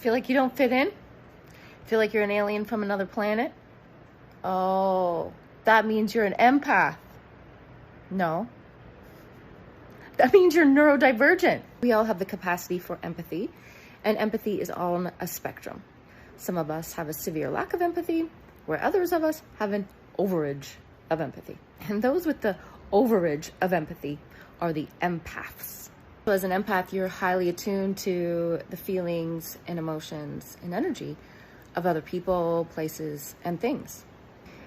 Feel like you don't fit in? Feel like you're an alien from another planet? Oh, that means you're an empath. No. That means you're neurodivergent. We all have the capacity for empathy, and empathy is on a spectrum. Some of us have a severe lack of empathy, where others of us have an overage of empathy. And those with the overage of empathy are the empaths. So as an empath, you're highly attuned to the feelings and emotions and energy of other people, places, and things.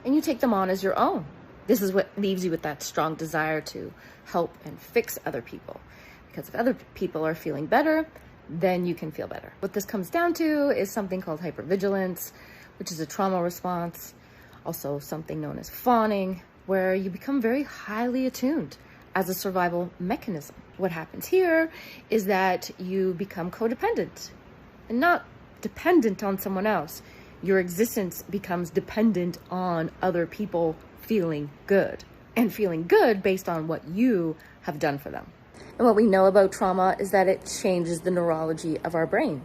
And you take them on as your own. This is what leaves you with that strong desire to help and fix other people. Because if other people are feeling better, then you can feel better. What this comes down to is something called hypervigilance, which is a trauma response, also something known as fawning, where you become very highly attuned as a survival mechanism. What happens here is that you become codependent and not dependent on someone else. Your existence becomes dependent on other people feeling good, and feeling good based on what you have done for them. And what we know about trauma is that it changes the neurology of our brain.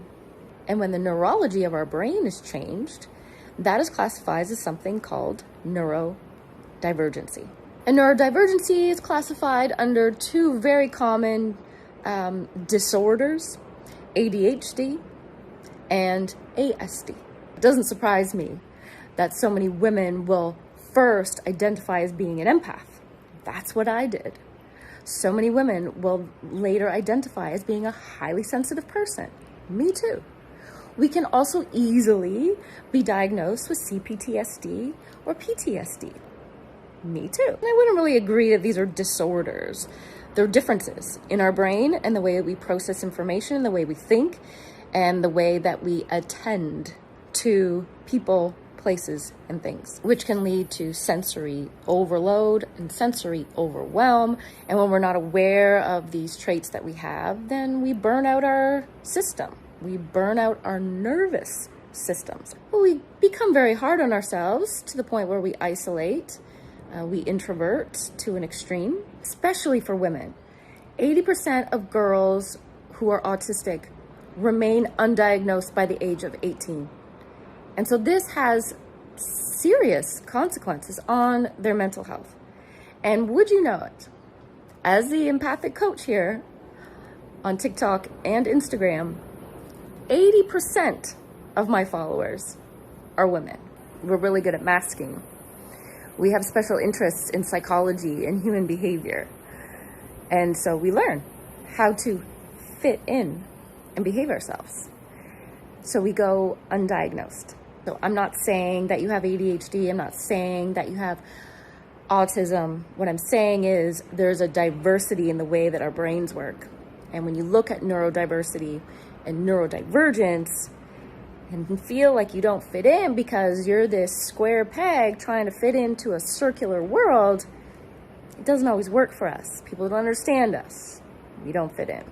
And when the neurology of our brain is changed, that is classified as something called neurodivergency. And neurodivergency is classified under two very common disorders, ADHD and ASD. It doesn't surprise me that so many women will first identify as being an empath. That's what I did. So many women will later identify as being a highly sensitive person. Me too. We can also easily be diagnosed with CPTSD or PTSD. Me too. And I wouldn't really agree that these are disorders. They're differences in our brain and the way we process information, the way we think, and the way that we attend to people, places, and things, which can lead to sensory overload and sensory overwhelm. And when we're not aware of these traits that we have, then we burn out our system. We burn out our nervous systems. Well, we become very hard on ourselves to the point where we isolate, we introvert to an extreme, especially for women. 80% of girls who are autistic remain undiagnosed by the age of 18. And so this has serious consequences on their mental health. And would you know it, as the empathic coach here on TikTok and Instagram, 80% of my followers are women. We're really good at masking. We have special interests in psychology and human behavior. And so we learn how to fit in and behave ourselves. So we go undiagnosed. So I'm not saying that you have ADHD. I'm not saying that you have autism. What I'm saying is there's a diversity in the way that our brains work. And when you look at neurodiversity and neurodivergence and feel like you don't fit in because you're this square peg trying to fit into a circular world, it doesn't always work for us. People don't understand us. We don't fit in.